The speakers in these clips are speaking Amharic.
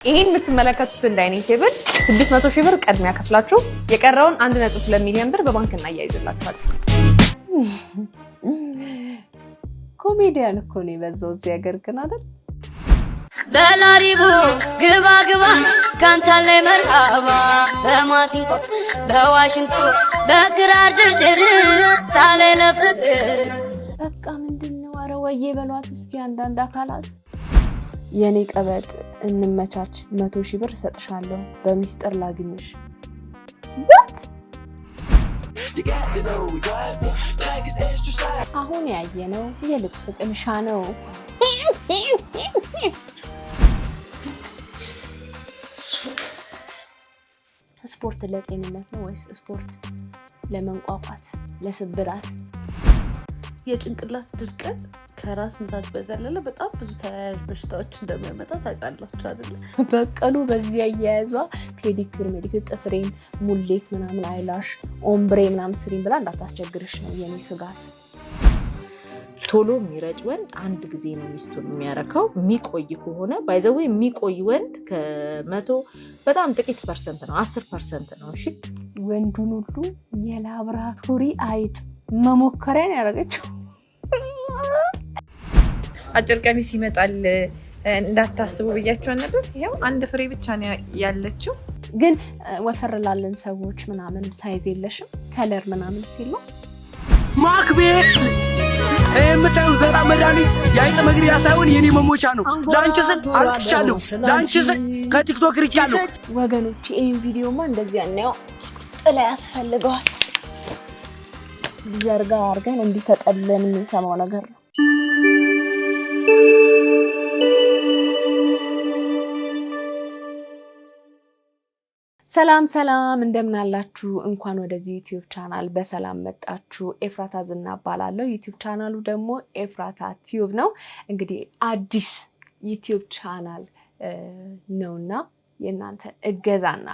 ይሄን የምትመለከቱት ዳይኒንግ ቴብል 600 ሺህ ብር ቀድሚያ ከፍላችሁ የቀረውን 1.2 ሚሊዮን ብር በባንክ እናያይዝላችኋል። ኮሜዲያን እኮ ነው የበዛው እዚህ ሀገር ግን አይደል? በላሪቡ ግባ ግባ ካንተ ላይ መርሃባ በማሲንቆ በዋሽንቶ በግራር ድርድር ታላይ ለፍቅር በቃ ምንድነው? ኧረ ወዬ በሏት እስቲ አንዳንድ አካላት የኔ ቀበጥ እንመቻች 100 ሺህ ብር ሰጥሻለሁ በሚስጥር ላግኝሽ። what አሁን ያየነው የልብስ ቅምሻ ነው። ስፖርት ለጤንነት ነው ወይስ ስፖርት ለመንቋቋት ለስብራት? የጭንቅላት ድርቀት ከራስ ምታት በዘለለ በጣም ብዙ ተያያዥ በሽታዎች እንደሚያመጣ ታውቃላችሁ አይደል? በቀሉ በዚህ ያያያዟ ፔዲክር ሜዲክር ጥፍሬን ሙሌት ምናምን አይላሽ ኦምብሬ ምናምን ስሪን ብላ እንዳታስቸግርሽ ነው የኔ ስጋት። ቶሎ የሚረጭ ወንድ አንድ ጊዜ ነው ሚስቱን የሚያረካው። የሚቆይ ከሆነ ባይዘው የሚቆይ ወንድ ከ100 በጣም ጥቂት ፐርሰንት ነው 10% ነው። እሺ ወንዱን ሁሉ የላብራቶሪ አይጥ መሞከሪያን ያረጋቸው። አጭር ቀሚስ ይመጣል እንዳታስቡ ብያችሁ ነበር። ይሄው አንድ ፍሬ ብቻ ነው ያለችው። ግን ወፈር ላለን ሰዎች ምናምን ሳይዝ የለሽም ከለር ምናምን ሲሉ ማክቤ እምታዩ ዘራ መድኃኒት የአይጥ መግሪያ ሳይሆን የኔ መሞቻ ነው። ላንቺ ስል አልቅሻለሁ፣ ላንቺ ስል ከቲክቶክ ርቄያለሁ። ወገኖች ይሄን ቪዲዮማ እንደዚህ ያለው ጥላ ያስፈልገዋል። ዘርጋ አድርገን እንዲህ ተጠልለን የምንሰማው ነገር ነው። ሰላም ሰላም እንደምን አላችሁ? እንኳን ወደዚህ ዩቲዩብ ቻናል በሰላም መጣችሁ። ኤፍራታ ዝና እባላለሁ። ዩቲዩብ ቻናሉ ደግሞ ኤፍራታ ቲዩብ ነው። እንግዲህ አዲስ ዩቲዩብ ቻናል ነውና የእናንተ እገዛና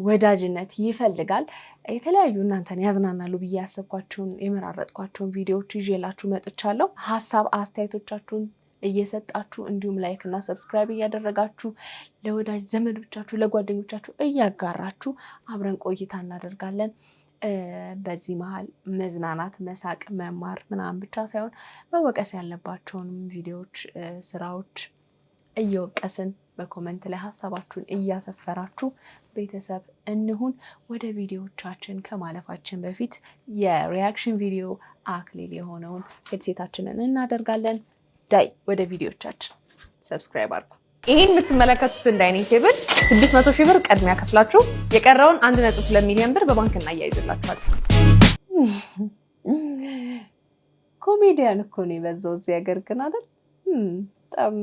ወዳጅነት ይፈልጋል። የተለያዩ እናንተን ያዝናናሉ ብዬ ያሰብኳቸውን የመራረጥኳቸውን ቪዲዮዎች ይዤላችሁ መጥቻለሁ። ሀሳብ አስተያየቶቻችሁን እየሰጣችሁ እንዲሁም ላይክ እና ሰብስክራይብ እያደረጋችሁ ለወዳጅ ዘመዶቻችሁ ለጓደኞቻችሁ እያጋራችሁ አብረን ቆይታ እናደርጋለን። በዚህ መሀል መዝናናት፣ መሳቅ፣ መማር ምናምን ብቻ ሳይሆን መወቀስ ያለባቸውን ቪዲዮዎች፣ ስራዎች እየወቀስን በኮሜንት ላይ ሀሳባችሁን እያሰፈራችሁ ቤተሰብ እንሁን። ወደ ቪዲዮዎቻችን ከማለፋችን በፊት የሪያክሽን ቪዲዮ አክሊል የሆነውን ሄድሴታችንን እናደርጋለን። ዳይ ወደ ቪዲዮቻችን ሰብስክራይብ አድርጉ። ይሄን የምትመለከቱትን ዳይኒንግ ቴብል 600 ሺህ ብር ቀድሚያ ከፍላችሁ የቀረውን 1.2 ሚሊዮን ብር በባንክ እናያይዝላችኋል። ኮሜዲያን እኮ ነው የበዛው እዚህ ሀገር ግን አይደል? በጣም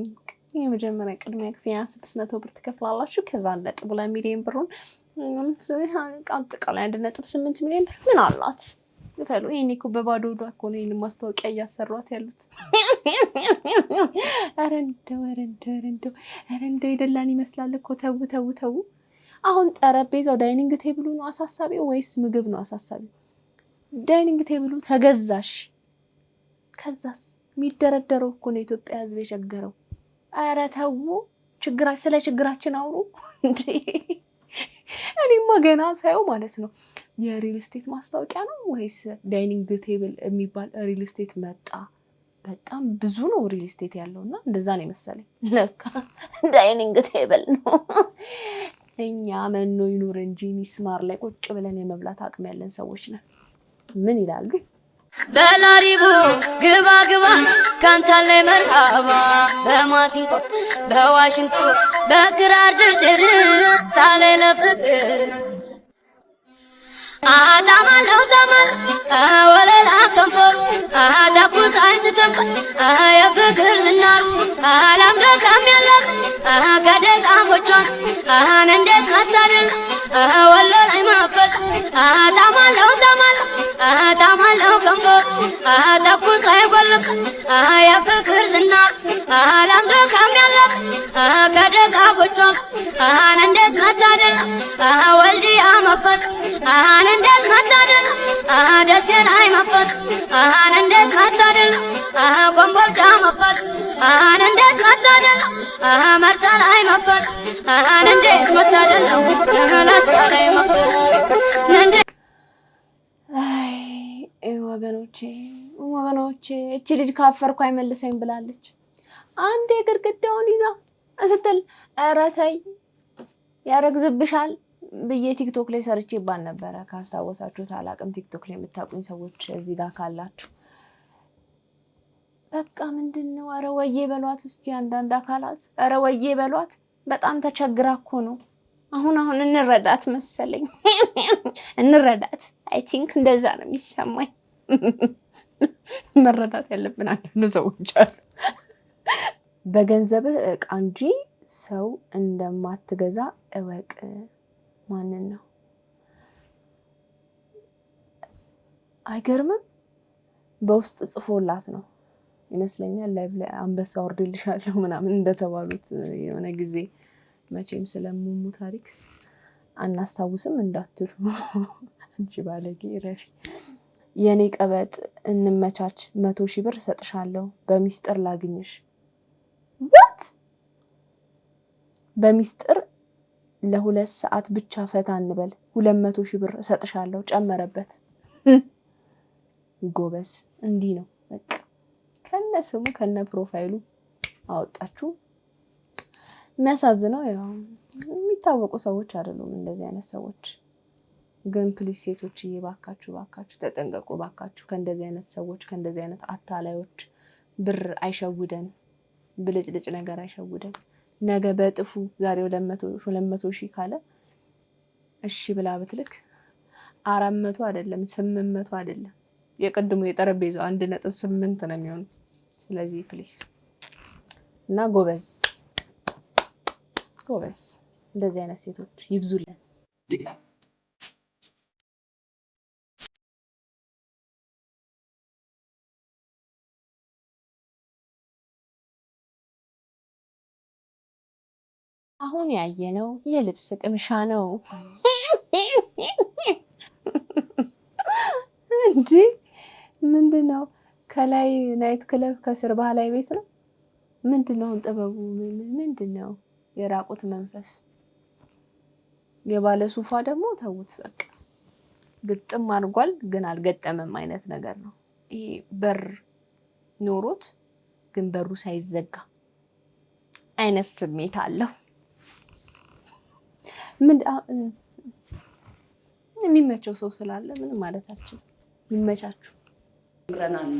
የመጀመሪያ ቅድሚያ ክፍያ 600 ብር ትከፍላላችሁ። ከዛ 1.2 ሚሊዮን ብሩን አጠቃላይ 1.8 ሚሊዮን ብር ምን አላት ይፈሉ። ይሄን እኮ በባዶ ወዷ እኮ ነው ይሄን ማስታወቂያ እያሰሯት ያሉት። ኧረ እንደው ይደላን ይመስላል እኮ። ተው። አሁን ጠረጴዛው ዳይኒንግ ቴብሉ ነው አሳሳቢው ወይስ ምግብ ነው አሳሳቢው? ዳይኒንግ ቴብሉ ተገዛሽ፣ ከዛስ የሚደረደረው እኮ ነው ኢትዮጵያ ሕዝብ የቸገረው። ኧረ ተው ስለ ችግራችን አውሩ እንዴ! እኔማ ገና ሳየው ማለት ነው የሪል ስቴት ማስታወቂያ ነው ወይስ ዳይኒንግ ቴብል የሚባል ሪል ስቴት መጣ። በጣም ብዙ ነው ሪል ስቴት ያለውና እንደዛ ነው መሰለኝ። ለካ ዳይኒንግ ቴብል ነው። እኛ መኖ ይኑር እንጂ ሚስማር ላይ ቁጭ ብለን የመብላት አቅም ያለን ሰዎች ነን። ምን ይላሉ? በላሪቡ ግባ ግባ ካንተ ላይ መርሃባ በማሲንቆ በዋሽንቶ በግራር ድርድር ታላይ ለፍቅር አዳማለው ተማል ወለላ ከንፈሩ አዳኩስ አይስተም የፍቅር ዝናሩ አላም ደካም ያለም ከደቃሞቿ እንዴት መታደል ወለላይ ማፈት ታማለው ታማለው ከንፈሩ ተኩስ አይጎልም የፍቅር ዝናር ላምዶ ከሚያለቅ ከደጋጎቿም እንዴት መታደል ወልዲያ መፈት እንዴት መታደል ደሴን አይ መፈት እንዴት መታደል ኮምቦልቻ መፈት እንዴት መታደል መርሳ ላይ መፈት እንዴት መታደል ላስታ ላይ መፈት። ወገኖቼ እቺ ልጅ ካፈርኩ አይመልሰኝ ብላለች። አንዴ ግድግዳውን ይዛ ስትል ኧረ ተይ ያረግዝብሻል ብዬ ቲክቶክ ላይ ሰርቼ ባል ነበረ። ካስታወሳችሁት አላቅም። ቲክቶክ ላይ የምታውቁኝ ሰዎች እዚህ ጋር ካላችሁ በቃ ምንድነው? ኧረ ወዬ በሏት እስቲ አንዳንድ አካላት ኧረ ወዬ በሏት። በጣም ተቸግራ እኮ ነው። አሁን እንረዳት መሰለኝ እንረዳት። አይ ቲንክ እንደዛ ነው የሚሰማኝ። መረዳት ያለብን አንዳንድ ሰዎች አሉ። በገንዘብ እቃ እንጂ ሰው እንደማትገዛ እወቅ። ማንን ነው? አይገርምም? በውስጥ ጽፎላት ነው ይመስለኛል። ላይቭ ላይ አንበሳ ወርድልሻለሁ ምናምን እንደተባሉት የሆነ ጊዜ መቼም ስለሙሙ ታሪክ አናስታውስም እንዳትሉ እንጂ ባለጌ ረፊ። የኔ ቀበጥ እንመቻች 100,000 ብር ሰጥሻለሁ በሚስጥር ላግኝሽ። what በሚስጥር ለ2 ሰዓት ብቻ ፈታ እንበል 200,000 ብር ሰጥሻለሁ ጨመረበት። ጎበዝ እንዲህ ነው በቃ ከነ ስሙ ከነ ፕሮፋይሉ አወጣችሁ። የሚያሳዝነው ያው የሚታወቁ ሰዎች አይደሉም እንደዚህ አይነት ሰዎች። ግን ፕሊስ ሴቶች ባካችሁ ተጠንቀቁ ባካችሁ። ከእንደዚህ አይነት ሰዎች ከእንደዚህ አይነት አታላዮች ብር አይሸውደን፣ ብልጭልጭ ነገር አይሸውደን። ነገ በጥፉ ዛሬ 200,000 ካለ እሺ ብላ ብትልክ 400 አይደለም 800 አይደለም የቀድሞ የጠረጴዛው 1.8 ነው የሚሆነው። ስለዚህ ፕሊስ እና ጎበዝ እንደዚህ አይነት ሴቶች ይብዙልን። አሁን ያየነው የልብስ ቅምሻ ነው እንጂ ምንድነው? ከላይ ናይት ክለብ ከስር ባህላዊ ቤት ነው። ምንድነው ጥበቡ? ምንድነው? የራቁት መንፈስ የባለ ሱፋ ደግሞ ተውት በቃ ግጥም አድርጓል ግን አልገጠመም አይነት ነገር ነው። ይሄ በር ኖሮት ግን በሩ ሳይዘጋ አይነት ስሜት አለው። ምን የሚመቸው ሰው ስላለ ምንም ማለት አልችልም። ይመቻችሁ። ጀምረናል።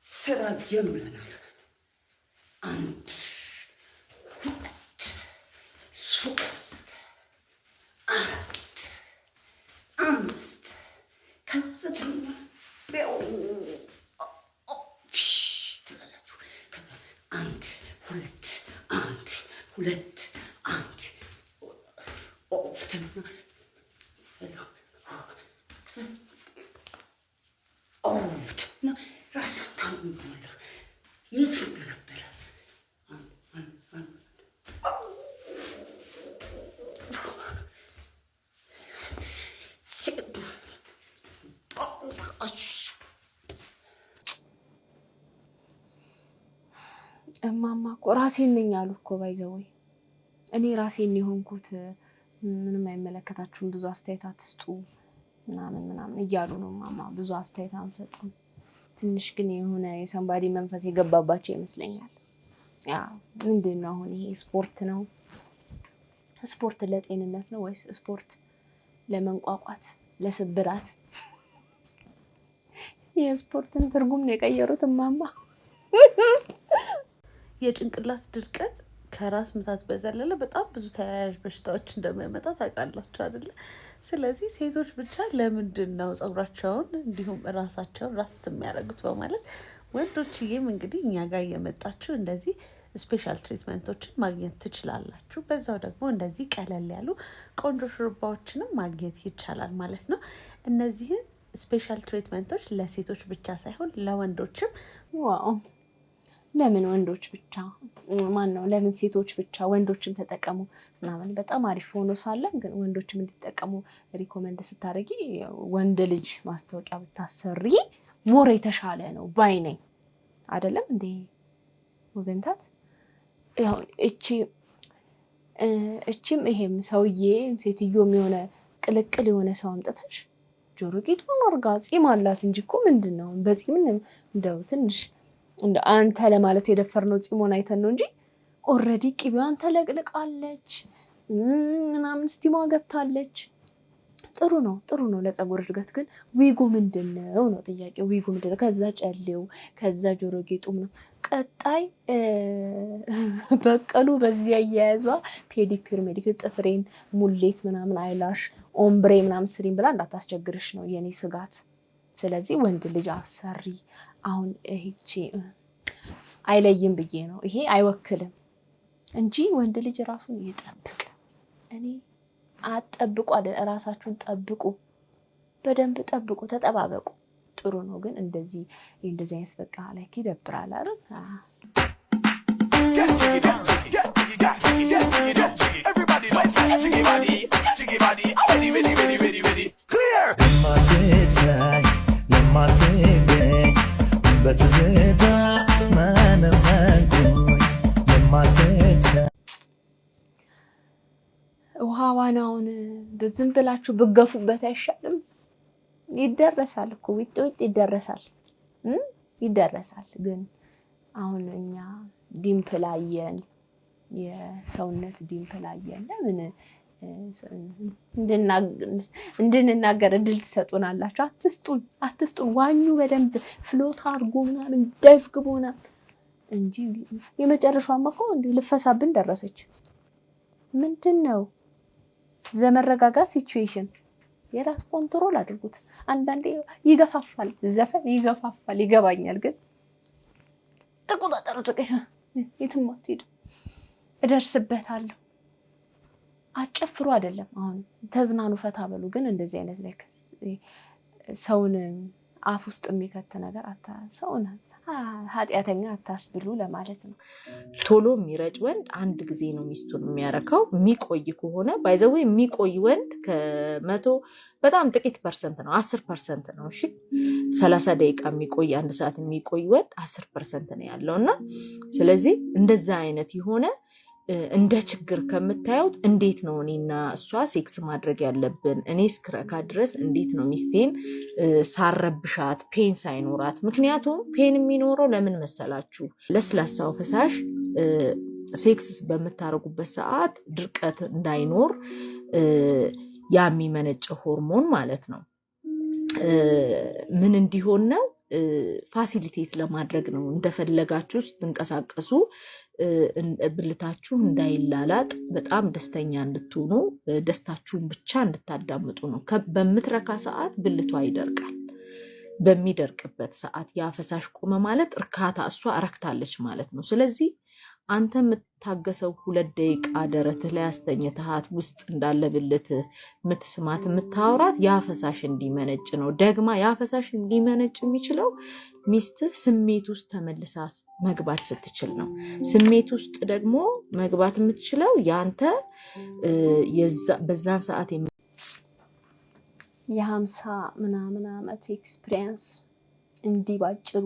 ስራ ጀምረናል። 1 2 3 4 5 ከሰቱና ትበላችሁ። ከዛ 1 2 1 2 1 እማማ እኮ ራሴን ነኝ አሉ እኮ ባይዘወይ እኔ ራሴን የሆንኩት ምንም አይመለከታችሁም ብዙ አስተያየት አትስጡ ምናምን እያሉ ነው። ማማ ብዙ አስተያየት አንሰጥም። ትንሽ ግን የሆነ የሰንባዲ መንፈስ የገባባቸው ይመስለኛል። ያ ምንድነው አሁን ይሄ ስፖርት ነው? ስፖርት ለጤንነት ነው ወይስ ስፖርት ለመንቋቋት ለስብራት? የስፖርትን ትርጉም ነው የቀየሩት ማማ። የጭንቅላት ድርቀት ከራስ ምታት በዘለለ በጣም ብዙ ተያያዥ በሽታዎች እንደሚያመጣ ታውቃላችሁ አይደለ? ስለዚህ ሴቶች ብቻ ለምንድን ነው ፀጉራቸውን እንዲሁም ራሳቸውን ራስ የሚያደርጉት በማለት ወንዶችዬም እንግዲህ እኛ ጋር እየመጣችሁ እንደዚህ ስፔሻል ትሪትመንቶችን ማግኘት ትችላላችሁ። በዛው ደግሞ እንደዚህ ቀለል ያሉ ቆንጆ ሹሩባዎችንም ማግኘት ይቻላል ማለት ነው። እነዚህን ስፔሻል ትሪትመንቶች ለሴቶች ብቻ ሳይሆን ለወንዶችም ዋው ለምን ወንዶች ብቻ ለምን ሴቶች ብቻ ወንዶችም ተጠቀሙ ምናምን በጣም አሪፍ ሆኖ ሳለ ግን ወንዶችም እንዲጠቀሙ ሪኮመንድ ስታደርጊ ወንድ ልጅ ማስታወቂያ ብታሰሪ ሞር የተሻለ ነው ባይ ነኝ አይደለም እንዴ ወገንታት ያው እቺም ይሄም ሰውዬ ሴትዮም የሆነ ቅልቅል የሆነ ሰው አምጥተሽ ጆሮ ጌጡን አርጋ ጺም አላት እንጂ እኮ ምንድነው በጺም እንደው ትንሽ እንደ አንተ ለማለት የደፈርነው ጺሞን አይተን ነው እንጂ ኦሬዲ ቅቤዋን ተለቅልቃለች ምናምን ስቲማ ገብታለች ጥሩ ነው ለፀጉር እድገት ግን ዊጉ ምንድነው ነው ጥያቄው ዊጉ ምንድነው ከዛ ጨሌው ከዛ ጆሮ ጌጡ ነው ቀጣይ በቀሉ በዚህ ያያያዟ ፔዲኩር ሜዲኩር ጥፍሬን ሙሌት ምናምን አይላሽ ኦምብሬ ምናምን ስሪን ብላ እንዳታስቸግርሽ ነው የኔ ስጋት ስለዚህ ወንድ ልጅ አሰሪ አሁን እቺ አይለይም ብዬ ነው ይሄ አይወክልም እንጂ ወንድ ልጅ ራሱን ይጠብቅ እኔ አጠብቁ አይደል ራሳችሁን ጠብቁ በደንብ ጠብቁ ተጠባበቁ ጥሩ ነው ግን እንደዚህ አይነት በቃ ላይ ይደብራል አይደል ውሃዋናውን ዝም ብላችሁ ብገፉበት አይሻልም ይደረሳል እኮ ዊጥ ይደረሳል ግን አሁን እኛ ዲምፕል አየን የሰውነት ዲምፕል አየን ለምን እንድንናገር እድል ትሰጡናላችሁ አትስጡን ዋኙ በደንብ ፍሎት አድርጎ ምናምን ዳይቭ ግቡና እንጂ የመጨረሻውማ እኮ እንዴ ልፈሳብን ደረሰች ምንድነው ዘመረጋጋ ሲቹዌሽን የራስ ኮንትሮል አድርጉት አንዳንዴ ይገፋፋል ዘፈን ይገፋፋል ይገባኛል ግን ተቆጣጣሩ የትም አትሄዱ እደርስበታለሁ አጨፍሩ አይደለም አሁን ተዝናኑ ፈታ በሉ ግን እንደዚህ አይነት ላይ ሰውን አፍ ውስጥ የሚከተ ነገር ሰውን ኃጢአተኛ አታስብሉ ለማለት ነው ቶሎ የሚረጭ ወንድ አንድ ጊዜ ነው ሚስቱን የሚያረካው የሚቆይ ከሆነ ባይዘው የሚቆይ ወንድ ከ100 በጣም ጥቂት ፐርሰንት ነው 10% ነው እሺ 30 ደቂቃ የሚቆይ አንድ ሰዓት የሚቆይ ወንድ 10% ነው ያለውና ስለዚህ እንደዛ አይነት የሆነ እንደ ችግር ከምታዩት እንዴት ነው እኔና እሷ ሴክስ ማድረግ ያለብን እኔ እስክረካ ድረስ እንዴት ነው ሚስቴን ሳረብሻት ፔን ሳይኖራት ምክንያቱም ፔን የሚኖረው ለምን መሰላችሁ ለስላሳው ፈሳሽ ሴክስ በምታረጉበት ሰዓት ድርቀት እንዳይኖር ያ የሚመነጨው ሆርሞን ማለት ነው ምን እንዲሆን ነው ፋሲሊቴት ለማድረግ ነው እንደፈለጋችሁ ስትንቀሳቀሱ ብልታችሁ እንዳይላላጥ በጣም ደስተኛ እንድትሆኑ ደስታችሁን ብቻ እንድታዳምጡ ነው በምትረካ ሰዓት ብልቷ ይደርቃል በሚደርቅበት ሰዓት ያ ፈሳሽ ቆመ ማለት እርካታ እሷ አረክታለች ማለት ነው ስለዚህ አንተ የምታገሰው 2 ደቂቃ ደረትህ ላይ አስተኝተሃት ውስጥ እንዳለ ብልትህ የምትስማት የምታወራት ያ ፈሳሽ እንዲመነጭ ነው ደግማ ያ ፈሳሽ እንዲመነጭ የሚችለው ሚስትህ ስሜት ውስጥ ተመልሳ መግባት ስትችል ነው ስሜት ውስጥ ደግሞ መግባት የምትችለው ያንተ በዛን ሰዓት የ50 ምናምን ዓመት ኤክስፒሪየንስ እንዲህ ባጭሩ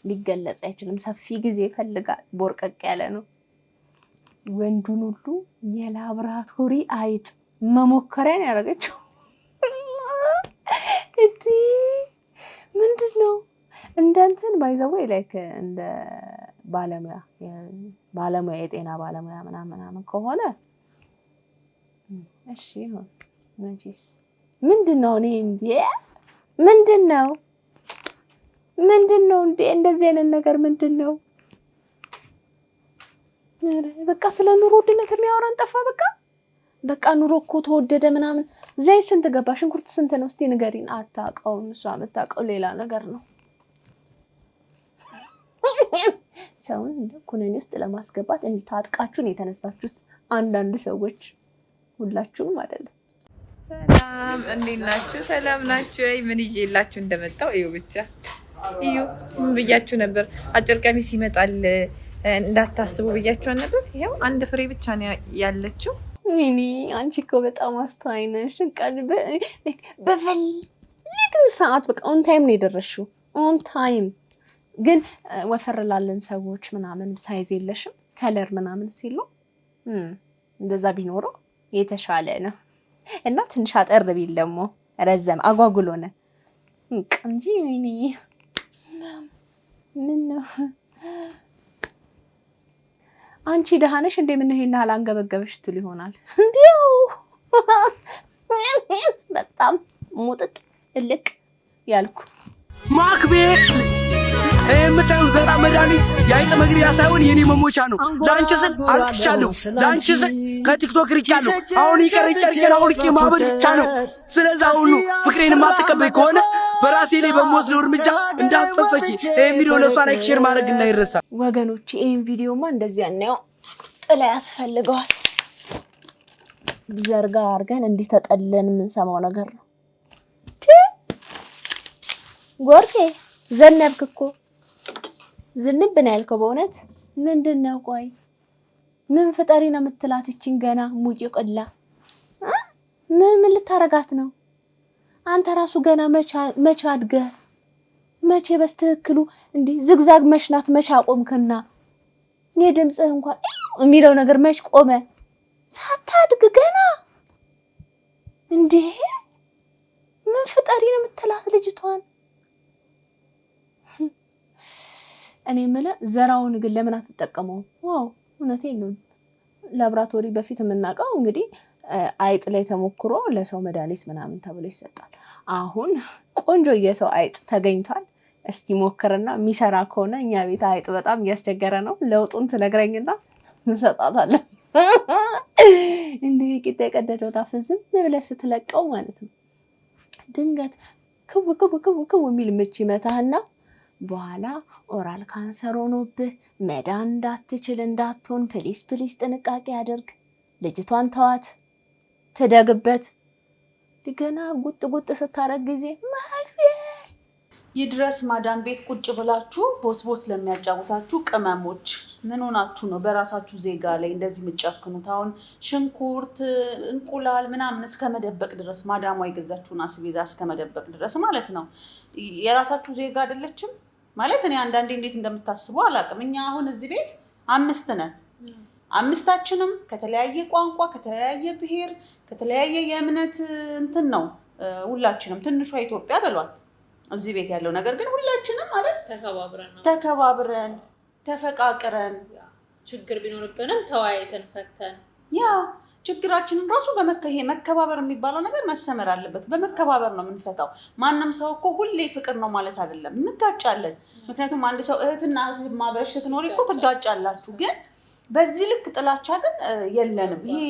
ሊገለጽ አይችልም ሰፊ ጊዜ ይፈልጋል ቦርቀቅ ያለ ነው ወንዱን ሁሉ የላብራቶሪ አይጥ መሞከሪያ ነው ያደረገችው እዲ ምንድነው እንደንትን ባይዘው ላይክ እንደ ባለሙያ የጤና ባለሙያ ምናምን ከሆነ እሺ ይሁን መቼስ ምንድነው እኔ እንዴ ምንድነው እንዴ እንደዚህ አይነት ነገር ምንድነው በቃ ስለ ኑሮ ውድነት የሚያወራን ጠፋ በቃ ኑሮ እኮ ተወደደ ምናምን ዘይት ስንት ገባ ሽንኩርት ስንት ነው እስቲ ንገሪን አታውቀውም እሷ የምታውቀው ሌላ ነገር ነው ሰውን ኩነኔ ውስጥ ለማስገባት እንታጥቃችሁን የተነሳችሁት አንዳንድ ሰዎች ሁላችሁም አይደለም። ሰላም እንዴት ናችሁ? ሰላም ናችሁ? ምን ይዤላችሁ እንደመጣው እዩ ብቻ እዩ። ምን ብያችሁ ነበር? አጭር ቀሚስ ይመጣል እንዳታስቡ ብያችኋል ነበር። ይሄው አንድ ፍሬ ብቻ ነው ያለችው። ሚኒ አንቺ እኮ በጣም አስተዋይ ነሽ። በፈለግን ሰዓት በቃ ኦን ታይም ነው የደረስሽው። ኦን ታይም ግን ወፈር ላለን ሰዎች ምናምን ሳይዝ የለሽም ከለር ምናምን ሲሉ እንደዛ ቢኖረው የተሻለ ነው እና ትንሽ አጠር ቢል ደግሞ ረዘም አጓጉል ሆነ እንጂ ሚኒ ምን ነው አንቺ ደህና ነሽ እንዴ? ምን ይሄን ያህል አንገበገበሽ ትል ይሆናል እንዴው በጣም ሙጥጥ እልቅ ያልኩ ማክቤል የምታዩት ዘራ መድኃኒት የአይጥ መግሪያ ሳይሆን የኔ መሞቻ ነው። ለአንቺ ስል አልቅሻለሁ፣ ለአንቺ ስል ከቲክቶክ ርቄያለሁ። አሁን ይቀረኝ ጨርቄን አውልቄ ማበድ ብቻ ነው። ስለዚህ አሁኑ ፍቅሬን የማትቀበይ ከሆነ በራሴ ላይ በምወስደው እርምጃ እንዳትጸጸቂ። ይህን ቪዲዮ ለእሷ ላይክ ሼር ማድረግ እንዳይረሳ ወገኖች። ይህን ቪዲዮማ እንደዚህ ያናየው ጥላ ያስፈልገዋል። ዘርጋ አድርገን እንዲህ ተጠልለን የምንሰማው ነገር ነው። ጎርቴ ዘነብክ እኮ ዝንብ ነው ያልከው። በእውነት ምንድን ነው? ቆይ ምን ፍጠሪ ነው የምትላት? ይችን ገና ሙጪ ቅላ ምን ልታረጋት ነው? አንተ ራሱ ገና መቼ አድገህ መቼ በስትክክሉ እንዲህ ዝግዛግ መሽናት መቼ አቆምክና የድምጽህ እንኳን የሚለው ነገር መች ቆመ? ሳታድግ ገና እንዴ! ምን ፍጠሪ ነው የምትላት ልጅቷን? እኔ የምልህ ዘራውን ግን ለምን አትጠቀመው? ዋው እውነቴን ነው። ላብራቶሪ በፊት የምናውቀው እንግዲህ አይጥ ላይ ተሞክሮ ለሰው መድኃኒት ምናምን ተብሎ ይሰጣል። አሁን ቆንጆ የሰው አይጥ ተገኝቷል። እስቲ ሞክርና የሚሰራ ከሆነ እኛ ቤት አይጥ በጣም እያስቸገረ ነው። ለውጡን ትነግረኝና እንሰጣታለን። እንዴ ቂጣ የቀደደው ታፍዝም ብለህ ስትለቀው ማለት ነው ድንገት ክው ክው ክው ክው የሚል ምች ይመታህና በኋላ ኦራል ካንሰር ሆኖብህ መዳን እንዳትችል እንዳትሆን ፕሊስ ፕሊስ ጥንቃቄ አድርግ። ልጅቷን ተዋት ትደግበት። ገና ጉጥ ጉጥ ስታረግ ጊዜ ይድረስ ማዳም ቤት ቁጭ ብላችሁ ቦስ ለሚያጫውታችሁ ቅመሞች ምን ሆናችሁ ነው በራሳችሁ ዜጋ ላይ እንደዚህ የምትጨክኑት? አሁን ሽንኩርት፣ እንቁላል ምናምን እስከ መደበቅ ድረስ ማዳሟ የገዛችሁን አስቤዛ እስከ መደበቅ ድረስ ማለት ነው። የራሳችሁ ዜጋ አይደለችም ማለት እኔ አንዳንዴ እንዴት እንደምታስቡ አላውቅም። እኛ አሁን እዚህ ቤት 5 ነን። 5ታችንም ከተለያየ ቋንቋ፣ ከተለያየ ብሔር፣ ከተለያየ የእምነት እንትን ነው ሁላችንም ትንሿ ኢትዮጵያ በሏት እዚህ ቤት ያለው ነገር ግን ሁላችንም ማለት ተከባብረን ተፈቃቅረን ችግር ቢኖርብንም ተወያይተን ፈተን ያ ችግራችንን ራሱ መከባበር የሚባለው ነገር መሰመር አለበት። በመከባበር ነው የምንፈታው። ማንም ሰው እኮ ሁሌ ፍቅር ነው ማለት አይደለም። እንጋጫለን። ምክንያቱም አንድ ሰው እህትና ማብረሽ ስትኖሪ እኮ ትጋጫላችሁ። ግን በዚህ ልክ ጥላቻ ግን የለንም። ይሄ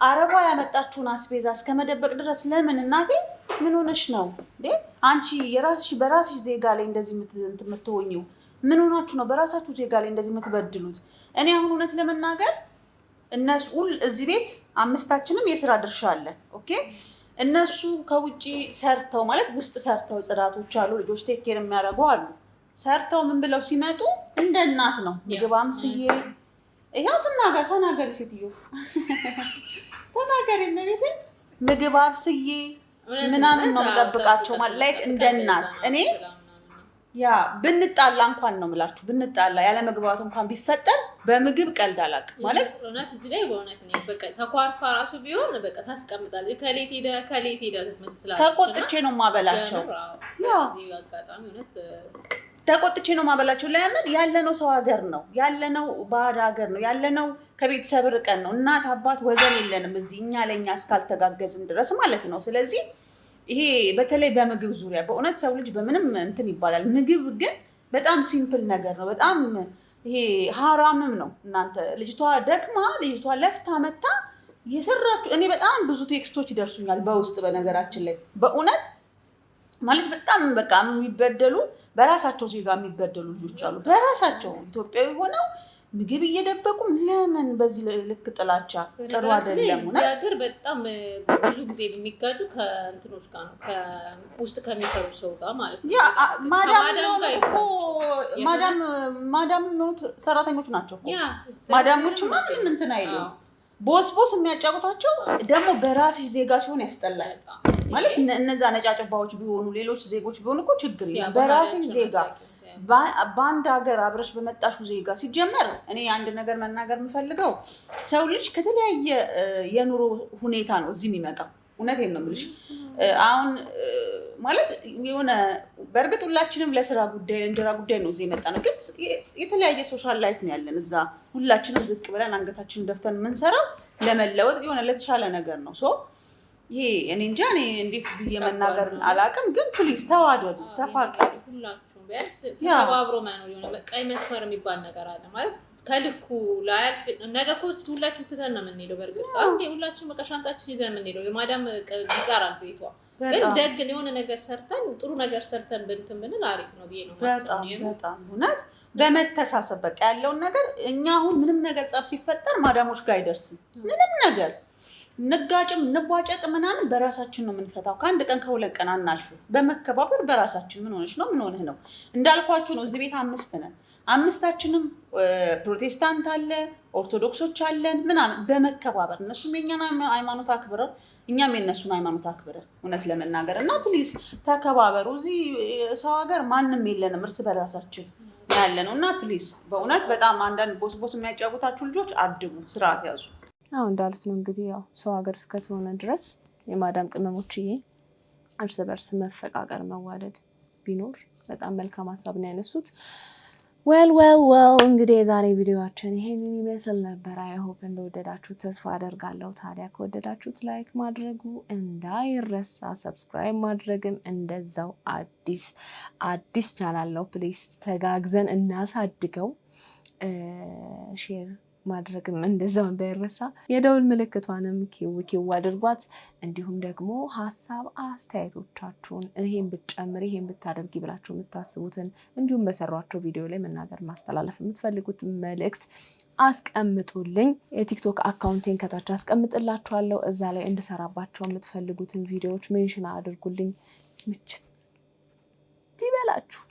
አረቧ ያመጣችሁን አስቤዛ እስከ መደበቅ ድረስ ለምን እናቴ ምን ሆነሽ ነው እንዴ? አንቺ በራስሽ ዜጋ ላይ እንደዚህ የምትሆኚው ምን ሆናችሁ ነው? በራሳችሁ ዜጋ ላይ እንደዚህ የምትበድሉት? እኔ አሁን እውነት ለመናገር እነሱ እዚህ ቤት 5ታችንም የስራ ድርሻ አለን። ኦኬ እነሱ ከውጪ ሰርተው ማለት ውስጥ ሰርተው ጽዳቶች አሉ፣ ልጆች ቴክ ኬር የሚያደርጉ አሉ። ሰርተው ምን ብለው ሲመጡ እንደ እናት ነው ምግብ አምስዬ ይሄው ተናገሪ ሴትዮ ተናገሪ መቤቴ ምግብ አብስዬ ምናምን ነው የምጠብቃቸው ማለት ላይክ እንደ እናት። እኔ ያ ብንጣላ እንኳን ነው የምላችሁ ብንጣላ ያለ መግባባት እንኳን ቢፈጠር በምግብ ቀልድ አላውቅም ማለት እውነት እዚህ ላይ በእውነት ነው በቃ ተኳርፋ ራሱ ቢሆን በቃ ታስቀምጣለች። ከሌት ሄደ ምትላችሁ ተቆጥቼ ነው ማበላቸው። ያ እዚህ አጋጣሚ እውነት ተቆጥቼ ነው ማበላቸው። ለምን ያለነው ሰው ሀገር ነው ያለነው፣ ባዕድ ሀገር ነው ያለነው፣ ከቤተሰብ ርቀን ነው። እናት አባት ወዘን የለንም እዚህ እኛ ለኛ እስካልተጋገዝን ድረስ ማለት ነው። ስለዚህ ይሄ በተለይ በምግብ ዙሪያ በእውነት ሰው ልጅ በምንም እንትን ይባላል። ምግብ ግን በጣም ሲምፕል ነገር ነው። በጣም ይሄ ሀራምም ነው። እናንተ ልጅቷ ደክማ ልጅቷ ለፍታ መታ የሰራችሁ እኔ በጣም ብዙ ቴክስቶች ይደርሱኛል በውስጥ በነገራችን ላይ በእውነት ማለት በጣም በቃ የሚበደሉ በራሳቸው ዜጋ የሚበደሉ ልጆች አሉ። በራሳቸው ኢትዮጵያዊ ሆነው ምግብ እየደበቁ ለምን በዚህ ልክ ጥላቻ ጥሩ አይደለም። እዚህ ሀገር በጣም ብዙ ጊዜ የሚጋጩ ከእንትኖች ጋር ነው ከውስጥ ከሚሰሩ ሰው ጋር ማለት ነው። ማዳም ነው ሰራተኞች ናቸው እኮ ማዳሞች ምንም እንትን አይሉም። ቦስ የሚያጫውታቸው ደግሞ በራስሽ ዜጋ ሲሆን ያስጠላል። ማለት እነዛ ነጫጭባዎች ቢሆኑ ሌሎች ዜጎች ቢሆኑ እኮ ችግር የለም። በራስሽ ዜጋ በአንድ ሀገር አብረሽ በመጣሹ ዜጋ ሲጀመር እኔ አንድ ነገር መናገር የምፈልገው ሰው ልጅ ከተለያየ የኑሮ ሁኔታ ነው እዚህ የሚመጣው። እውነቴን ነው የምልሽ። አሁን ማለት የሆነ በእርግጥ ሁላችንም ለስራ ጉዳይ ለእንጀራ ጉዳይ ነው እዚህ የመጣ ነው፣ ግን የተለያየ ሶሻል ላይፍ ነው ያለን እዛ። ሁላችንም ዝቅ ብለን አንገታችንን ደፍተን የምንሰራው ለመለወጥ የሆነ ለተሻለ ነገር ነው። ሶ ይሄ እኔ እንጃ እኔ እንዴት ብዬ መናገር አላውቅም፣ ግን ፕሊዝ ተዋደዱ፣ ተፋቀሩ። ሁላችሁም ቢያንስ ተባብሮ መኖር የሆነ ቀይ መስመር የሚባል ነገር አለ ማለት ከልኩ ላይ ነገ እኮ ሁላችንም ትተን ነው የምንሄደው። በእርግጥ አንዴ ሁላችንም በቃ ሻንጣችን ይዘን የምንሄደው የማዳም ይቀራል ቤቷ። ግን ደግ የሆነ ነገር ሰርተን ጥሩ ነገር ሰርተን ብንትን ብንል አሪፍ ነው ብዬ ነው ማስበው። በጣም እውነት በመተሳሰብ በቃ ያለውን ነገር እኛ አሁን ምንም ነገር ጸብ ሲፈጠር ማዳሞች ጋር አይደርስም። ምንም ነገር ንጋጭም ንቧጨቅ ምናምን በራሳችን ነው የምንፈታው። ከአንድ ቀን ከሁለት ቀን አናልፍም። በመከባበር በራሳችን ምን ሆነሽ ነው ምን ሆነህ ነው እንዳልኳችሁ ነው። እዚህ ቤት 5 ነን። 5ታችንም ፕሮቴስታንት አለ፣ ኦርቶዶክሶች አለን ምናምን በመከባበር እነሱም የኛን ሃይማኖት አክብረው እኛም የነሱን ሃይማኖት አክብረን እውነት ለመናገር እና ፕሊዝ ተከባበሩ። እዚህ ሰው ሀገር ማንም የለንም፣ እርስ በራሳችን ያለ ነው እና ፕሊዝ በእውነት በጣም አንዳንድ ቦስ የሚያጫውታችሁ ልጆች አድቡ፣ ስርዓት ያዙ። አዎ እንዳሉት ነው እንግዲህ ያው ሰው ሀገር እስከተሆነ ድረስ የማዳም ቅመሞችዬ እርስ በርስ መፈቃቀር መዋደድ ቢኖር በጣም መልካም ሀሳብ ነው ያነሱት። ዌል እንግዲህ የዛሬ ቪዲዮአችን ይሄንን ይመስል ነበር። አይ ሆፕ እንደወደዳችሁት ተስፋ አደርጋለሁ። ታዲያ ከወደዳችሁት ላይክ ማድረጉ እንዳይረሳ፣ ሰብስክራይብ ማድረግም እንደዛው። አዲስ ቻናል ነው፣ ፕሊዝ ተጋግዘን እናሳድገው። ሼር ማድረግም እንደዛው እንዳይረሳ። የደውል ምልክቷንም ኪው አድርጓት። እንዲሁም ደግሞ ሀሳብ አስተያየቶቻችሁን ይሄን ብትጨምር ይሄን ብታደርጊ ብላችሁ የምታስቡትን እንዲሁም በሰሯቸው ቪዲዮ ላይ መናገር ማስተላለፍ የምትፈልጉት መልእክት አስቀምጡልኝ። የቲክቶክ አካውንቴን ከታች አስቀምጥላችኋለሁ። እዛ ላይ እንድሰራባቸው የምትፈልጉትን ቪዲዮዎች ሜንሽን አድርጉልኝ። ምችት ይበላችሁ።